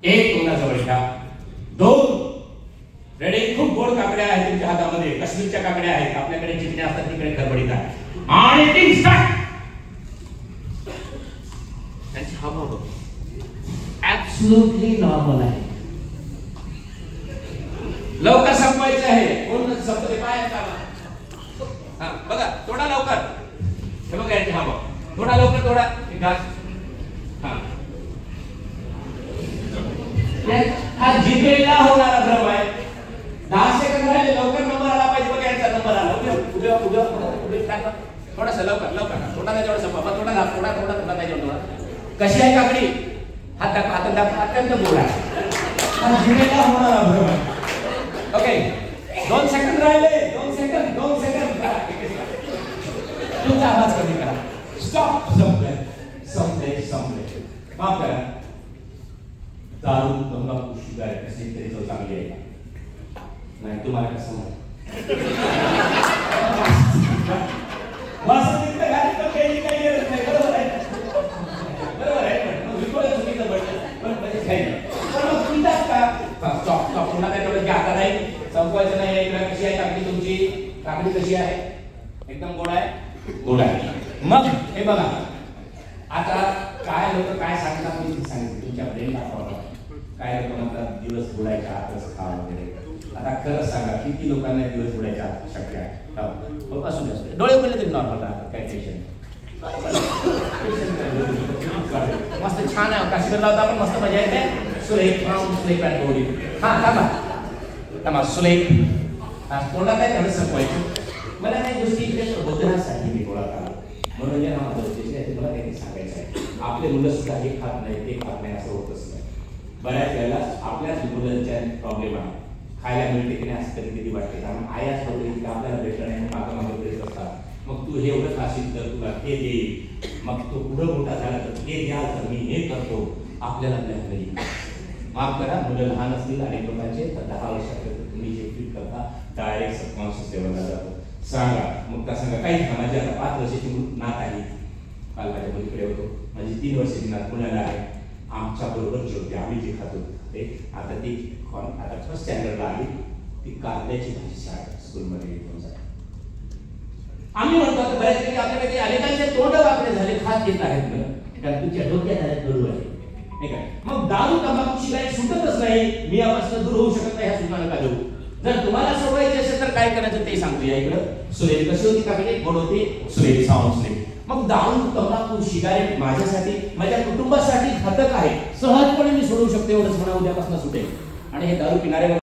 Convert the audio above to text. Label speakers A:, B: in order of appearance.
A: एक तोंडाजवळ घ्या. दोन रेडी. खूप गोड काकड्या आहेत तुमच्या हातामध्ये, काश्मीरच्या काकड्या आहेत, आपल्याकडे जिकडे असतात तिकडे खरबडीत आहे. आणि टिंग स्टार्ट. त्यांची हावभाव ऍब्सोल्युटली नॉर्मल आहे. लवकर संपवायचं आहे. कोण संपते पाय काढा. बघा थोडा लवकर. हे बघा यांची हावभाव. थोडा लवकर थोडा घास. हा जिभेला होणारा भ्रम आहे. 10 सेकंद राहिले. लवकर नंबर आला पाहिजे. बघा यांचा नंबर आला. उद्या उद्या उद्या टाका. थोडासा लवकर लवकर. थोडा त्याच्यावर संपवा. थोडा घास. थोडा थोडा थोडा त्याच्यावर. कशी आहे काकडी? हात दाखवा. हात दाखवा. अत्यंत गोड आहे. हा जिभेला होणारा भ्रम आहे. ओके 2 सेकंद राहिले. 2 सेकंद. 2 सेकंद. तुमचा आवाज कमी करा. स्टॉप. संपले संपले संपले. माफ करा. दारू तंबाखू सिगारेट कशी तरी तो चांगली आहे का? नाही तुम्हाला कसं माहिती? बरोबर आहे. बरोबर आहे. मग विकोला चुकीचं पडलं पण म्हणजे काही पण मग तुमचाच का स्टॉप स्टॉप. पुन्हा काय तेवढं घ्या नाही. संपवायचं नाही. इकडे कशी आहे काकडी तुमची? काकडी कशी आहे? एकदम गोड आहे. गोड आहे. मग हे बघा आता काय लोक काय सांगतात मी सांगितलं तुमच्या ब्रेनला प्रॉब्लेम. काय लोक म्हणतात दिवस बुडायच्या आतच खा वगैरे. आता खरंच सांगा किती लोकांना दिवस बुडायच्या आत शक्य आहे? असू द्या. डोळे उघडले तरी नॉर्मल राहतात. काय टेन्शन मस्त छान आहे. काश्मीरला होता पण मस्त मजा येते. सुलेख सुलेख बॉडी. हा थांबा थांबा. सुलेख तोंडात काय तेवढं संपवायचं. मला काही गोष्टी इकडे प्रबोधनासाठी मी गोळा करा मनोरंजन हा माझा उद्देश आहे. मला काही सांगायचं आहे. आपले मुलं सुद्धा हे खात नाही ते खात नाही असं होतच नाही. बऱ्याच वेळेला आपल्याच मुलांच्या प्रॉब्लेम आहे. खायला मिळते की नाही असं कधी कधी वाटते. कारण आयाच होते की आपल्याला भेटलं नाही मागं मागं भेटत असतात. मग तू हे एवढं खाशील तर तुला ते दे. मग तो पुढं मोठा झाला तर ते द्याल तर मी हे करतो. आपल्याला नाही. माफ करा मुलं लहान असतील आणि लोकांचे तर 10 वर्षापर्यंत तुम्ही जे फील करता डायरेक्ट सबकॉन्शियस लेवलला जातो. सांगा मग का सांगा काही माझी आता 5 वर्षाची नात आहे. काल माझ्या मुलीकडे होतो. माझी 3 वर्षाची नात पुण्याला आहे. आमच्या बरोबर जेवते. आम्ही जे खातो ते आता ती आता फर्स्ट स्टँडर्डला आली. ती कारल्याची भाजी शाळेत स्कूलमध्ये घेऊन जाते. आम्ही म्हणतो बऱ्याचपैकी आपल्याकडे अनेकांचे तोंड वाकडे झाले खात येत आहेत ना कारण तुमच्या डोक्यात आहेत बरोबर आहे नाही का? मग दारू तंबाखू सिगारेट सुटतच नाही. मी यापासून दूर होऊ शकत नाही ह्या सूचना नका देऊ. जर तुम्हाला सोडवायचे असेल तर काय करायचं ते सांगतो. या इकडं सुरेख कशी होती काकडी? गोड होती. सुरेख साऊंड सुरेख. मग दारू तंबाखू सिगारेट माझ्यासाठी माझ्या कुटुंबासाठी घातक आहे. सहजपणे मी सोडवू शकतो एवढंच म्हणा. उद्यापासून सुटेल. आणि हे दारू पिणारे